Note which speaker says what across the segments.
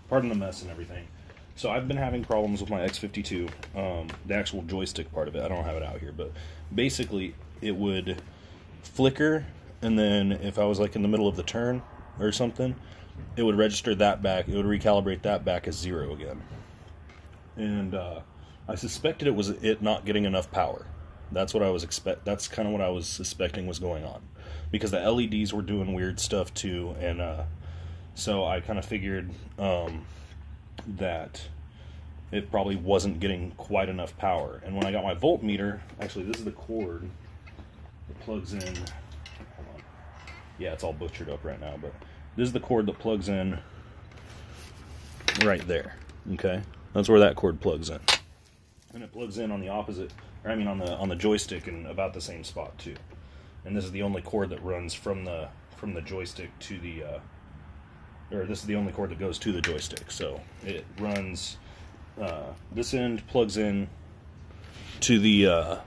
Speaker 1: pardon the mess and everything. So I've been having problems with my X52, the actual joystick part of it. I don't have it out here, but basically it would flicker, and then if I was like in the middle of the turn or something, it would register that back, it would recalibrate that back as 0 again. And I suspected it was it not getting enough power. That's what I was that's kind of what I was suspecting was going on, because the LEDs were doing weird stuff too, and so I kind of figured that it probably wasn't getting quite enough power. And when I got my voltmeter, actually this is the cord that plugs in. Hold on. Yeah, it's all butchered up right now, but this is the cord that plugs in right there. Okay, that's where that cord plugs in, and it plugs in on the opposite, or I mean on the joystick in about the same spot too. And this is the only cord that runs from the joystick to the or this is the only cord that goes to the joystick. So it runs this end plugs in to the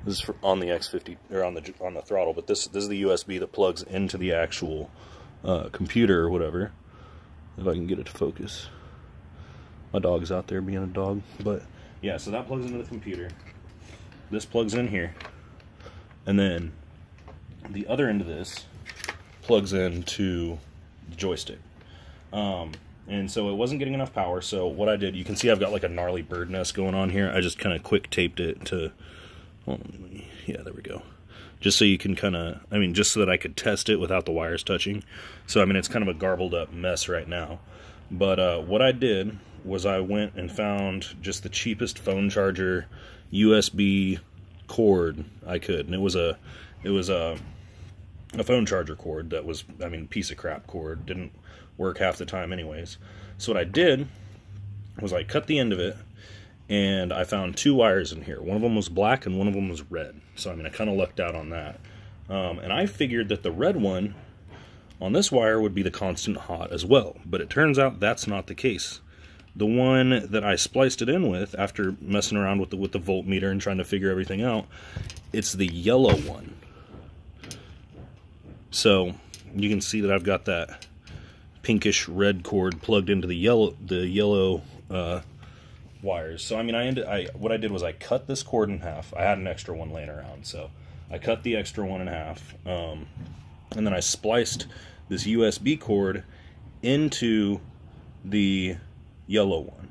Speaker 1: this is on the X50 or on the throttle, but this is the USB that plugs into the actual computer or whatever. If I can get it to focus. My dog's out there being a dog, but yeah, so that plugs into the computer. This plugs in here, and then the other end of this plugs into the joystick. And so it wasn't getting enough power, so what I did, you can see I've got like a gnarly bird nest going on here. I just kind of quick taped it to, well, yeah, there we go. Just so you can kind of, I mean, just so that I could test it without the wires touching. So, I mean, it's kind of a garbled up mess right now. But what I did was I went and found just the cheapest phone charger USB cord I could. And it was a phone charger cord that was, I mean, piece of crap cord. Didn't work half the time anyways. So what I did was I cut the end of it, and I found 2 wires in here. One of them was black and one of them was red. So, I mean, I kind of lucked out on that. And I figured that the red one on this wire would be the constant hot as well. But it turns out that's not the case. The one that I spliced it in with, after messing around with the voltmeter and trying to figure everything out, it's the yellow one. So you can see that I've got that pinkish red cord plugged into the yellow wires. So I mean, what I did was I cut this cord in half. I had an extra one laying around, so I cut the extra one in half, and then I spliced this USB cord into the yellow one,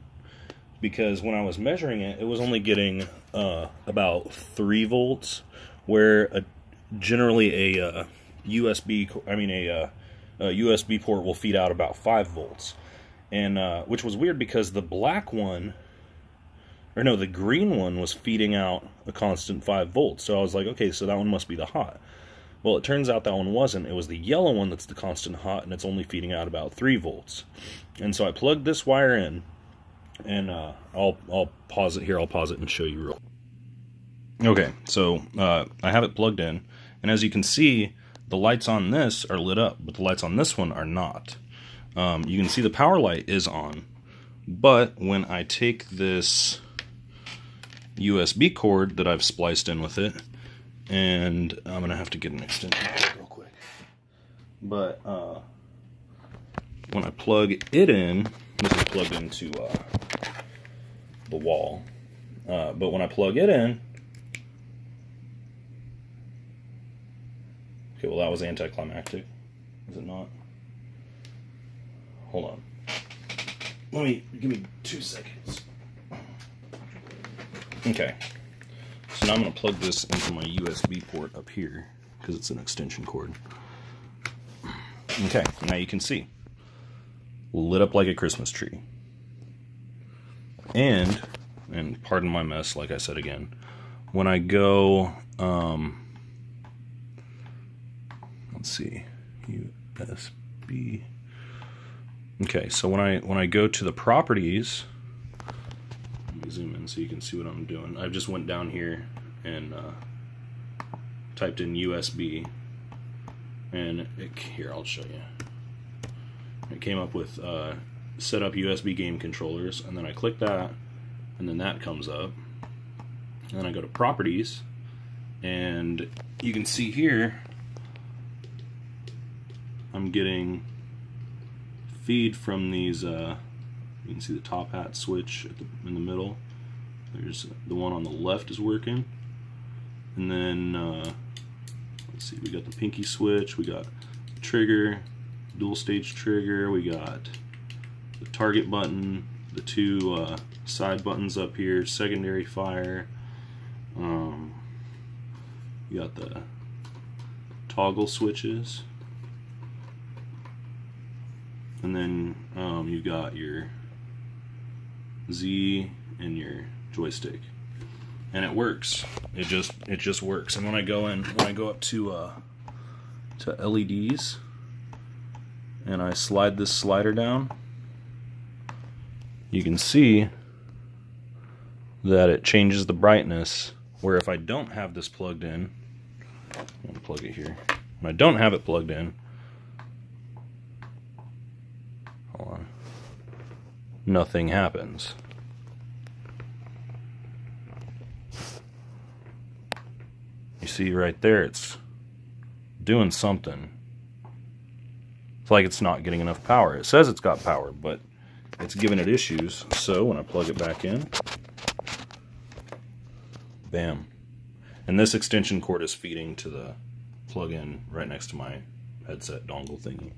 Speaker 1: because when I was measuring it, it was only getting about 3 volts, where generally a USB port will feed out about 5 volts, and which was weird because the black one, or no, the green one was feeding out a constant 5 volts. So I was like, okay, so that one must be the hot. Well, it turns out that one wasn't. It was the yellow one that's the constant hot, and it's only feeding out about 3 volts. And so I plugged this wire in, and I'll pause it here. I'll pause it and show you real. Okay, so I have it plugged in, and as you can see, the lights on this are lit up, but the lights on this one are not. You can see the power light is on, but when I take this USB cord that I've spliced in with it, and I'm going to have to get an extension cord real quick, but when I plug it in, this is plugged into the wall, but when I plug it in, okay, well that was anticlimactic, is it not? Hold on. Give me 2 seconds. Okay. So now I'm going to plug this into my USB port up here, because it's an extension cord. Okay, now you can see. Lit up like a Christmas tree. And pardon my mess, like I said again, when I go, let's see, USB. Okay, so when I go to the properties, let me zoom in so you can see what I'm doing. I just went down here and typed in USB, and here, I'll show you. It came up with set up USB game controllers, and then I click that, and then that comes up, and then I go to properties, and you can see here I'm getting feed from these, you can see the top hat switch in the middle. There's the one on the left is working. And then, let's see, we got the pinky switch, we got the trigger, dual stage trigger, we got the target button, the two side buttons up here, secondary fire. You got the toggle switches, and then you got your Z and your joystick, and it works. It just works. And when I go up to LEDs and I slide this slider down, you can see that it changes the brightness. Where if I don't have this plugged in, I'm going to plug it here. When I don't have it plugged in, hold on, nothing happens. You see right there, it's doing something. It's like it's not getting enough power. It says it's got power, but it's giving it issues. So when I plug it back in, bam. And this extension cord is feeding to the plug-in right next to my headset dongle thingy.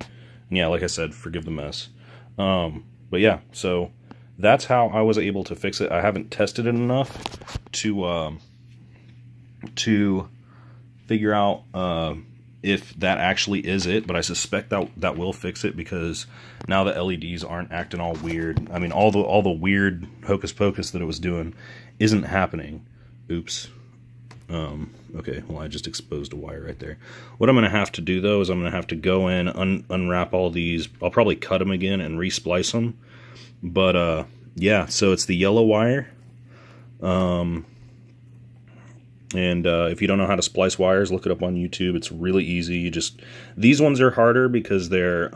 Speaker 1: And yeah, like I said, forgive the mess. But yeah, so that's how I was able to fix it. I haven't tested it enough to figure out if that actually is it, but I suspect that will fix it, because now the LEDs aren't acting all weird. I mean, all the weird hocus pocus that it was doing isn't happening. Oops. Okay, well, I just exposed a wire right there. What I'm going to have to do, though, is I'm going to have to go in, unwrap all these. I'll probably cut them again and re-splice them. But, yeah, so it's the yellow wire. And if you don't know how to splice wires, look it up on YouTube. It's really easy. You just, these ones are harder because they're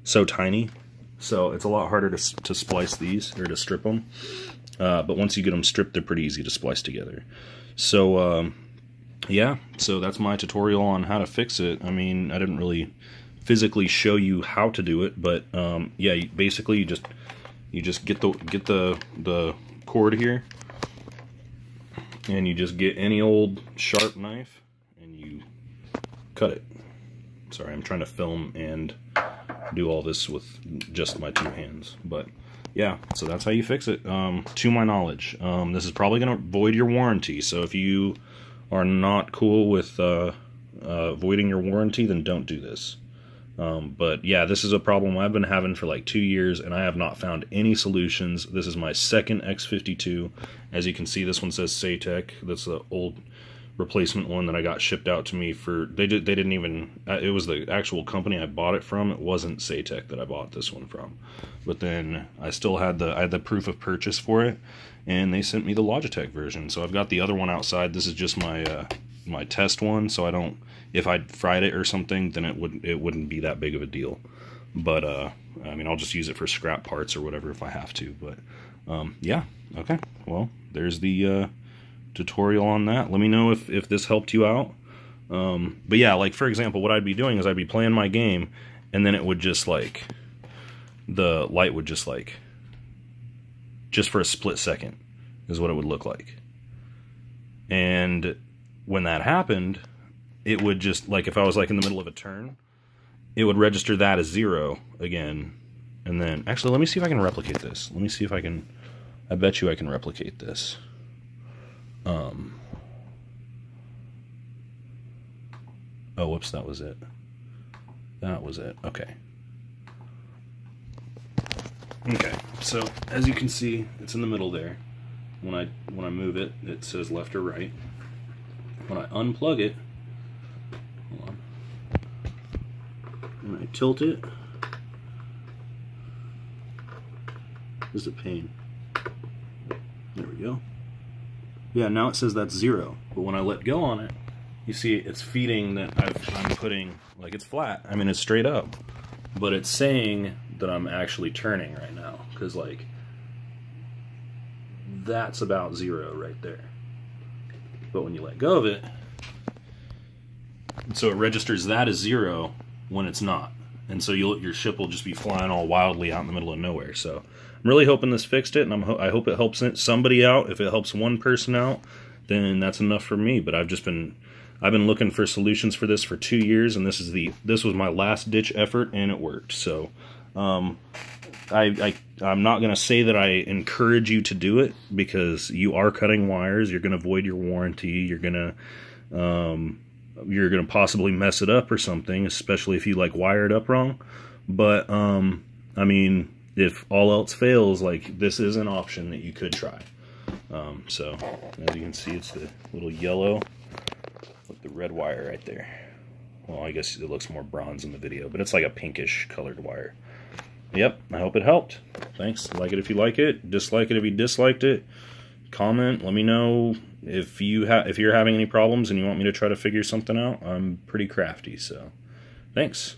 Speaker 1: so tiny. So it's a lot harder to splice these, or to strip them. But once you get them stripped, they're pretty easy to splice together. So, yeah, so that's my tutorial on how to fix it. I mean, I didn't really physically show you how to do it, but yeah, basically you just get the cord here, and you just get any old sharp knife and you cut it. Sorry, I'm trying to film and do all this with just my two hands, but yeah, so that's how you fix it, to my knowledge. This is probably going to void your warranty, so if you are not cool with voiding your warranty, then don't do this. But yeah, this is a problem I've been having for like 2 years, and I have not found any solutions. This is my second X52. As you can see, this one says saitek. That's the old replacement one that I got shipped out to me for, they didn't even, it was the actual company I bought it from. It wasn't saitek that I bought this one from. But then I still had I had the proof of purchase for it, and they sent me the Logitech version. So I've got the other one outside. This is just my my test one, so I don't, if I fried it or something, then it wouldn't be that big of a deal. But I mean, I'll just use it for scrap parts or whatever if I have to. But yeah, okay, well, there's the tutorial on that. Let me know if this helped you out. But yeah, like for example, what I'd be doing is I'd be playing my game, and then it would just like, the light would just like, just for a split second is what it would look like. And when that happened, it would just, like if I was like in the middle of a turn, it would register that as 0 again. And then, actually, let me see if I can replicate this. Let me see if I can, I bet you I can replicate this. Oh, whoops, that was it. That was it. Okay. Okay, so as you can see, it's in the middle there. When I move it, it says left or right. When I unplug it, hold on. When I tilt it, this is a pain. There we go. Yeah, now it says that's 0. But when I let go on it, you see it's feeding that I'm putting, like it's flat. I mean, it's straight up. But it's saying that I'm actually turning right now. Because, like, that's about 0 right there. But when you let go of it, so it registers that as 0 when it's not. and so your ship will just be flying all wildly out in the middle of nowhere. So I'm really hoping this fixed it, and I hope it helps somebody out. If it helps one person out, then that's enough for me. But I've been looking for solutions for this for 2 years, and this was my last ditch effort, and it worked. So I'm not going to say that I encourage you to do it, because you are cutting wires. You're going to void your warranty. You're going to possibly mess it up or something, especially if you like wire it up wrong. But I mean, if all else fails, like, this is an option that you could try. So as you can see, it's the little yellow with the red wire right there. Well, I guess it looks more bronze in the video, but it's like a pinkish colored wire. Yep, I hope it helped. Thanks. Like it if you like it. Dislike it if you disliked it. Comment. Let me know if you're having any problems and you want me to try to figure something out. I'm pretty crafty, so thanks.